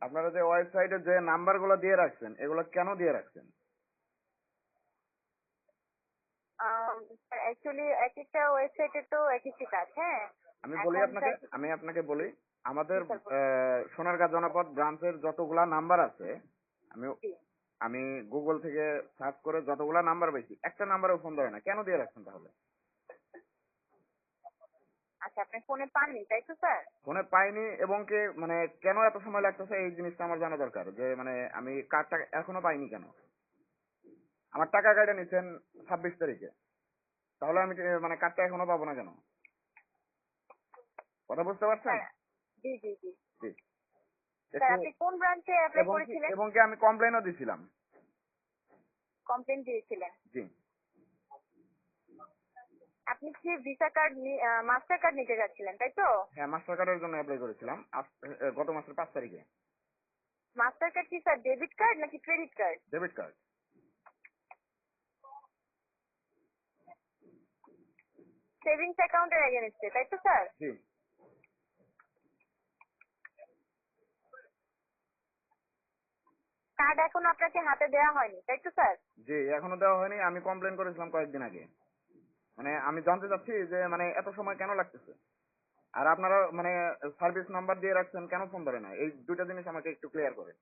আপনারা যে ওয়েবসাইটে যে নাম্বারগুলো দিয়ে রাখছেন এগুলো কেন দিয়ে রাখছেন? অ্যাকচুয়ালি এক একটা ওয়েবসাইটে তো এক একটি কাজ, হ্যাঁ। আমি বলি এখন আপনাকে স্যার আমি আপনাকে বলি আমাদের জি স্যার বলুন। সোনারগাঁ জনপদ ব্রাঞ্চের যতগুলা নাম্বার আছে আমি জি। আমি গুগল থেকে সার্চ করে যতগুলা নাম্বার পাইছি একটা নাম্বারও ফোন ধরে না, কেন দিয়ে রাখছেন তাহলে? আচ্ছা, আপনি ফোনে পাননি তাই তো স্যার? ফোনে পাইনি এবং কি মানে কেন এত সময় লাগতেছে এই জিনিসটা আমার জানা দরকার, যে মানে আমি কার্ডটা এখনো পাইনি কেন? আমার টাকা কাটা নিচ্ছেন 26 তারিখে, তাহলে আমি মানে কার্ডটা এখনো পাবো না কেন? কথা বুঝতে পারছেন? স্যার জি জি জি। জি। স্যার একটু আপনি কোন ব্রাঞ্চে অ্যাপ্লাই এবং কি করেছিলেন? এবং কি আমি কমপ্লেনও দিছিলাম। কমপ্লেন দিয়েছিলেন? জি। আপনি কি ভিসা কার্ড মাস্টার কার্ড নিতে যাচ্ছিলেন তাই তো? হ্যাঁ, মাস্টার কার্ডের জন্য অ্যাপ্লাই করেছিলাম গত মাসের 5 তারিখে। মাস্টার কার্ড কি স্যার ডেবিট কার্ড নাকি credit card? Debit card. Savings অ্যাকাউন্টের এগেনস্টে তাই তো স্যার? জি। কার্ড এখনো আপনাকে হাতে দেওয়া হয়নি তাই তো স্যার? জি, এখনো দেওয়া হয়নি। আমি কমপ্লেন করেছিলাম কয়েকদিন আগে। মানে আমি জানতে চাচ্ছি যে মানে এত সময় কেন লাগতেছে? আর আপনারা মানে সার্ভিস নাম্বার দিয়ে রাখছেন, কেন ফোন ধরে না? এই দুইটা জিনিস আমাকে একটু ক্লিয়ার করে।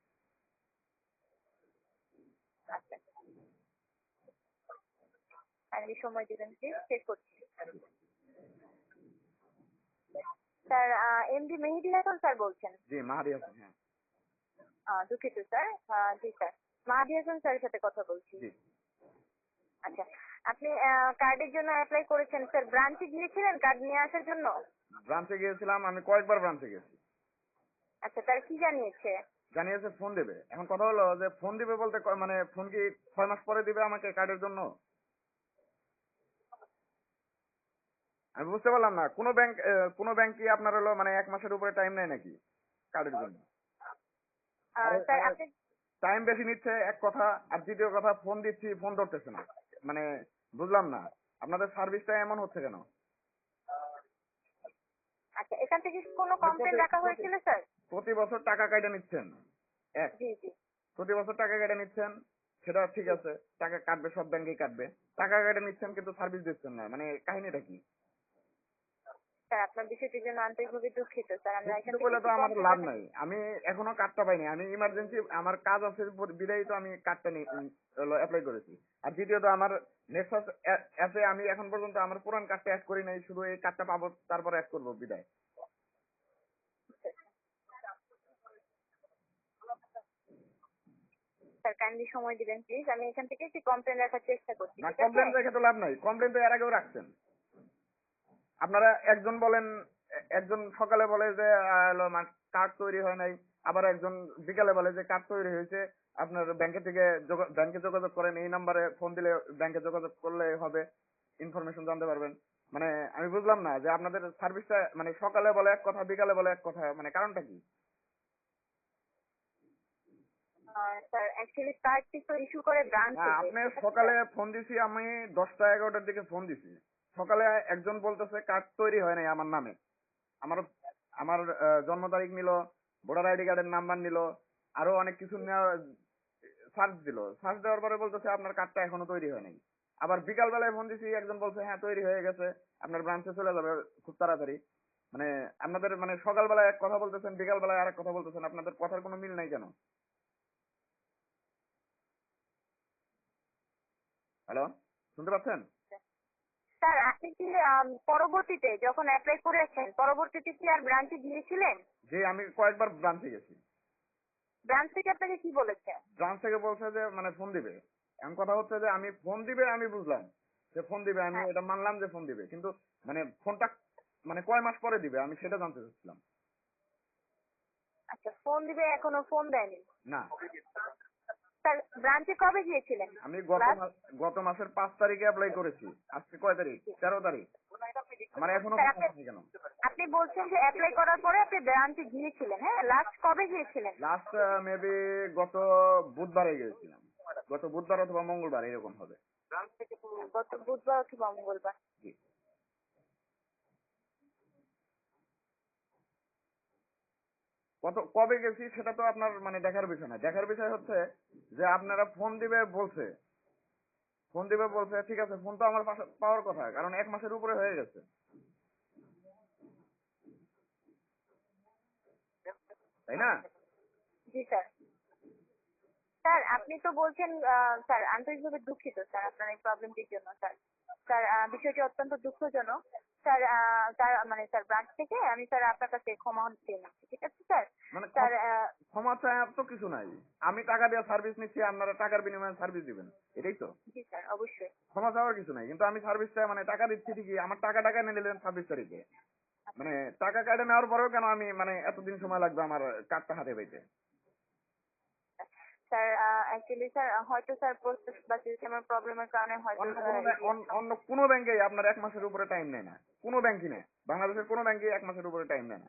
আচ্ছা, কাইন্ডলি সময় দিবেন প্লিজ, চেক করছি। স্যার এমডি মেহেদী হাসান স্যার বলছেন? জি, মাহাদি হাসান, হ্যাঁ। দুঃখিত স্যার। জি স্যার, মাহাদী হাসান স্যারের সাথে কথা বলছি। জি। আচ্ছা, আপনি কার্ডের জন্য অ্যাপ্লাই করেছেন স্যার, ব্রাঞ্চে গিয়েছিলেন কার্ড নিয়ে আসার জন্য? ব্রাঞ্চে গিয়েছিলাম, আমি কয়েকবার ব্রাঞ্চে গেছি। আচ্ছা, তার কি জানিয়েছে? জানিয়েছে ফোন দেবে। এখন কথা হলো যে ফোন দিবে বলতে মানে ফোন কি 6 মাস পরে দিবে আমাকে কার্ডের জন্য? আমি বুঝতে পারলাম না। কোন ব্যাংক কি আপনার হলো মানে 1 মাসের উপরে টাইম নেয় নাকি কার্ডের জন্য? আরে স্যার আপনি টাইম বেশি নিচ্ছে এক কথা, আর দ্বিতীয় কথা ফোন দিচ্ছি ফোন ধরতেছে না। মানে বুঝলাম না আপনাদের সার্ভিসটা এমন হচ্ছে কেন? আচ্ছা, এখান থেকে কি কোনো যে কমপ্লেন রাখা হয়েছিল স্যার? প্রতি বছর টাকা কাইটা নিচ্ছেন। এক, জি জি। প্রতি বছর টাকা কেটে নিচ্ছেন, সেটা ঠিক জি আছে, টাকা কাটবে, সব ব্যাংকেই কাটবে। টাকা কেটে নিচ্ছেন কিন্তু সার্ভিস দিচ্ছেন না, মানে কাহিনীটা কি? স্যার, আপনার বিষয়টির জন্য আন্তরিকভাবে দুঃখিত স্যার, আমরা এখান দুঃখিত থেকে বলে তো একটি আমার কমপ্লেন লাভ নাই। রাখাচ্ছি। আমি এখনো কার্ডটা পাইনি। আমি ইমার্জেন্সি আমার কাজ আছে বিধায় তো আমি কার্ডটা অ্যাপ্লাই করেছি। আর দ্বিতীয়ত আমার নেক্সাস অ্যাপে আমি এখন পর্যন্ত আমার পুরান কার্ডটা অ্যাড করি নাই, শুধু এই কার্ডটা পাবো তারপর অ্যাড করবো বিদায়। স্যার কাইন্ডলি সময় দিবেন প্লিজ, আমি এখান থেকে একটি কমপ্লেন রাখার চেষ্টা করছি, না, ঠিক আছে? কমপ্লেন রেখে তো লাভ নাই। কমপ্লেন তো এর আগেও রাখছেন আপনারা। একজন বলেন, একজন সকালে বলে যে কার্ড তৈরি হয় নাই, আবার একজন বিকালে বলে যে কার্ড তৈরি হয়েছে, আপনার ব্যাংকে থেকে ব্যাংকে যোগাযোগ করেন, এই নাম্বারে ফোন দিলে ব্যাংকে যোগাযোগ করলে হবে, ইনফরমেশন জানতে পারবেন। মানে আমি বুঝলাম না যে আপনাদের সার্ভিসটা মানে সকালে বলে এক কথা, বিকালে বলে এক কথা, মানে কারণটা কি? স্যার অ্যাকচুয়ালি কার্ডটি তো ইস্যু করে ব্রাঞ্চ না, থেকে, আপনি ঠিক আছে সকালে স্যার? ফোন দিছি, আমি 10টা 11টার দিকে ফোন দিছি। সকালে একজন বলতেছে কার্ড তৈরি হয় নাই আমার নামে। আমার আমার জন্ম তারিখ নিল, ভোটার আইডি কার্ডের নাম্বার নিল, আরো অনেক কিছু সার্চ দিল। সার্চ দেওয়ার পরে বলতেছে আপনার কার্ডটা এখনো তৈরি হয় নাই। আবার বিকাল বেলায় ফোন দিছি, একজন বলছে হ্যাঁ তৈরি হয়ে গেছে, আপনার ব্রাঞ্চে চলে যাবে খুব তাড়াতাড়ি। মানে আপনাদের মানে সকালবেলায় এক কথা বলতেছেন, বিকাল বেলায় আরেক কথা বলতেছেন, আপনাদের কথার কোনো মিল নাই কেন? হ্যালো, শুনতে পাচ্ছেন? স্যার আপনি কি পরবর্তীতে যখন অ্যাপ্লাই করেছেন পরবর্তীতে কি আর ব্রাঞ্চে গিয়েছিলেন? যে আমি কয়েকবার ব্রাঞ্চে গেছি। ব্রাঞ্চ থেকে আপনাকে কি বলেছে? ব্রাঞ্চ থেকে বলছে যে মানে ফোন দিবে। এমন কথা হচ্ছে যে আমি ফোন দিবে, আমি বুঝলাম যে ফোন দিবে, আমি হ্যাঁ। এটা মানলাম যে ফোন দিবে, কিন্তু মানে ফোনটা মানে কয় মাস পরে দিবে আমি সেটা জানতে চাচ্ছিলাম। আচ্ছা, ফোন দিবে, এখনো ফোন দেয়নি? না, স্যার ব্রাঞ্চে কবে গিয়েছিলেন আমি ক্লাস? গত মাসের 5 তারিখে অ্যাপ্লাই করেছি। আজকে কয় তারিখ? 13 তারিখ। আমার এখনো স্যার ফোন আপনি আসেনি কেন? আপনি বলছেন যে অ্যাপ্লাই করার পরে আপনি ব্রাঞ্চে গিয়েছিলেন, হ্যাঁ, লাস্ট কবে গিয়েছিলেন? লাস্ট মেবি গত বুধবারে গিয়েছিলাম। গত বুধবার অথবা মঙ্গলবার এরকম হবে। গত বুধবার অথবা মঙ্গলবার। জি। কবে গেছি সেটা তো আপনার মানে দেখার বিষয় না। দেখার বিষয় হচ্ছে যে আপনারা ফোন দিবে বলছে, ঠিক আছে, ফোন তো আমার পাওয়ার কথা, কারণ 1 মাসের উপরে হয়ে গেছে, তাই না? জি স্যার। স্যার আপনি তো বলছেন স্যার আন্তরিকভাবে দুঃখিত স্যার আপনার এই প্রবলেমটির জন্য স্যার। স্যার বিষয়টি অত্যন্ত দুঃখজনক। স্যার স্যার মানে স্যার ব্রাঞ্চ থেকে আমি স্যার আপনার কাছে ক্ষমা চেয়ে নিচ্ছি, ঠিক আছে স্যার? মানে স্যার ক্ষমা চাওয়ার তো কিছু নাই। আমি টাকা দিয়ে সার্ভিস নিচ্ছি, আপনারা টাকার বিনিময়ে সার্ভিস দিবেন, এটাই তো। জি স্যার অবশ্যই। ক্ষমা চাওয়ার কিছু নাই, কিন্তু আমি সার্ভিসটা মানে টাকা দিচ্ছি ঠিকই, আমার টাকা নিয়ে নিলেন 26 তারিখে। মানে টাকা কেটে নেওয়ার পরেও কেন আমি মানে এতদিন সময় লাগবে আমার কার্ডটা হাতে পাইতে? স্যার অ্যাকচুয়ালি স্যার হয়তো স্যার প্রসেস বা সিস্টেমের প্রবলেমের কারণে হয়তো অন্য কোনো ব্যাংকে আপনার 1 মাসের উপরে টাইম নেয় না, কোনো ব্যাংকই নেই, বাংলাদেশের কোনো ব্যাংকে 1 মাসের উপরে টাইম নেয় না।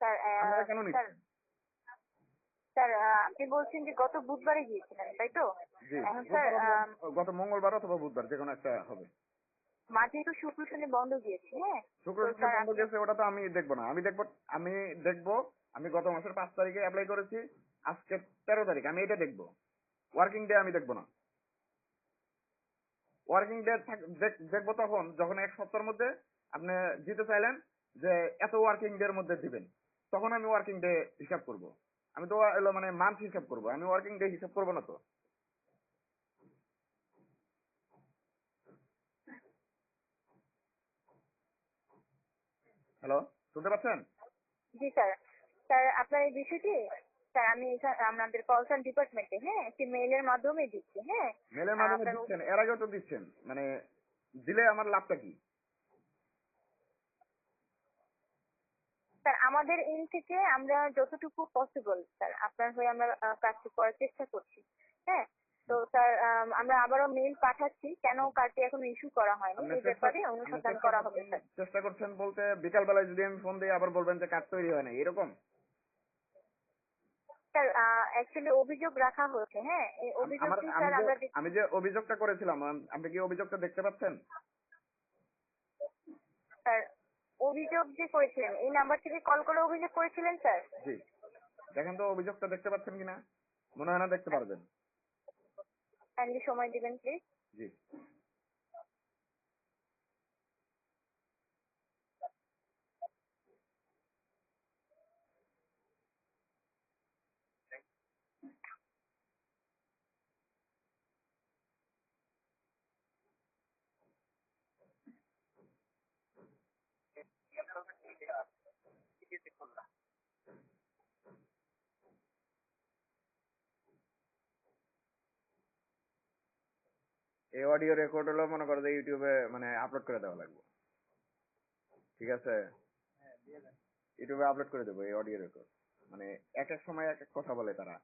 স্যার আপনারা কেন স্যার নিচ্ছেন? স্যার আপনি বলছেন যে গত বুধবারে গিয়েছিলেন তাই তো? জি, এখন স্যার গত মঙ্গলবার অথবা বুধবার, যে কোনো একটা হবে। মাঝে তো শুক্র শনি বন্ধ গিয়েছে, হ্যাঁ? শুক্র তো শনি স্যার বন্ধ আপনি গেছে, ওটা তো আমি দেখবো না। আমি দেখবো আমি গত মাসের 5 তারিখে অ্যাপ্লাই করেছি, আজকে 13 তারিখ, আমি এটা দেখবো। ওয়ার্কিং ডে আমি দেখবো না। ওয়ার্কিং ডে দেখবো তখন যখন 1 সপ্তাহের মধ্যে আপনি দিতে চাইলেন যে এত ওয়ার্কিং ডে এর মধ্যে দিবেন, তখন আমি ওয়ার্কিং ডে হিসাব করব। আমি তো এলো মানে মান্থ হিসাব করব, আমি ওয়ার্কিং ডে হিসাব করব না তো। হ্যালো, শুনতে পাচ্ছেন? জি স্যার। স্যার আপনার এই বিষয়টি স্যার আমি আপনাদের কল সেন্টার ডিপার্টমেন্টে, হ্যাঁ, একটি মেইলের মাধ্যমে দিচ্ছি, হ্যাঁ? মেলের মাধ্যমে আপনার দিচ্ছেন, এর আগেও তো দিচ্ছেন, মানে দিলে আমার লাভটা কি? স্যার আমাদের এন্ড থেকে আমরা যতটুকু পসিবল স্যার আপনার হয়ে আমরা কাজটি করার চেষ্টা করছি, হ্যাঁ? তো স্যার আমরা আবারও মেইল পাঠাচ্ছি, কেন কার্ডটি এখনো ইস্যু করা হয়নি আপনি এই চেষ্টা ব্যাপারে আপনি অনুসন্ধান চেষ্টা করা হবে করছেন স্যার। চেষ্টা করছেন বলতে বিকাল বেলায় যদি আমি ফোন দিই আবার বলবেন যে কাজ তৈরি হয় না, এরকম? স্যার অ্যাকচুয়ালি অভিযোগ রাখা হয়েছে, হ্যাঁ? এই আমার অভিযোগটি আমি স্যার যে আমরা আমি যে অভিযোগটা করেছিলাম, আপনি কি অভিযোগটা দেখতে পাচ্ছেন? স্যার অভিযোগ যে করেছিলেন এই নাম্বার থেকে কল করে অভিযোগ করেছিলেন স্যার? জি, দেখেন তো অভিযোগটা দেখতে পাচ্ছেন কিনা, মনে হয় না দেখতে পারবেন। কাইন্ডলি সময় দিবেন প্লিজ। জি, এই অডিও রেকর্ড হলো মনে করো যে ইউটিউবে মানে আপলোড করে দেওয়া লাগবে, ঠিক আছে? ইউটিউবে আপলোড করে দেবো এই অডিও রেকর্ড। মানে এক এক সময় এক এক কথা বলে তারা।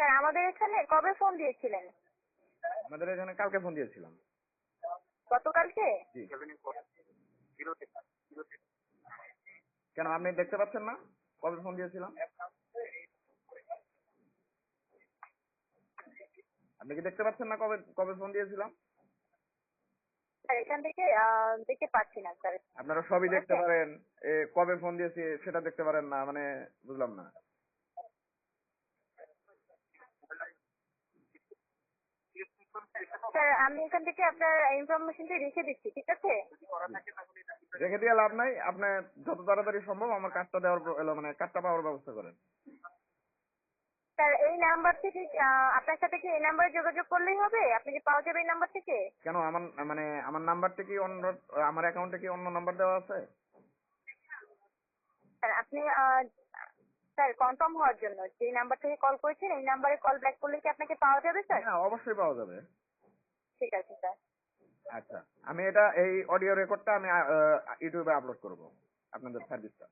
স্যার আমাদের এখানে কবে ফোন দিয়েছিলেন? আমাদের এখানে কালকে ফোন দিয়েছিলাম। গতকালকে? জি, কেন আপনি দেখতে পাচ্ছেন না কবে ফোন দিয়েছিলাম? আপনি কি দেখতে পাচ্ছেন না কবে কবে ফোন দিয়েছিলাম? স্যার এখান থেকে দেখতে পাচ্ছি না স্যার। আপনারা সবই দেখতে ওকে পারেন, কবে ফোন দিয়েছি সেটা দেখতে পারেন না, মানে বুঝলাম না। স্যার আমি এখান থেকে আপনার ইনফরমেশনটা রেখে দিচ্ছি, ঠিক আছে? রেখে দিয়ে লাভ নাই, আপনি যত তাড়াতাড়ি সম্ভব আমার কার্ডটা মানে কার্ডটা পাওয়ার ব্যবস্থা করেন। স্যার এই নাম্বার থেকে আপনার সাথে কি এই নাম্বারে যোগাযোগ করলেই হবে? আপনি কি পাওয়া যাবে এই নাম্বার থেকে? কেন আমার মানে আমার নাম্বারটা কি অন্য, আমার অ্যাকাউন্টে কি অন্য নাম্বার দেওয়া আছে? স্যার আপনি স্যার কনফার্ম হওয়ার জন্য যে নাম্বার থেকে কল করেছেন এই নাম্বারে কল ব্যাক করলে কি আপনাকে পাওয়া যাবে স্যার? হ্যাঁ, অবশ্যই পাওয়া যাবে। ঠিক আছে স্যার। আচ্ছা, আমি এই অডিও রেকর্ডটা আমি ইউটিউবে আপলোড করব আপনাদের সার্ভিসটা।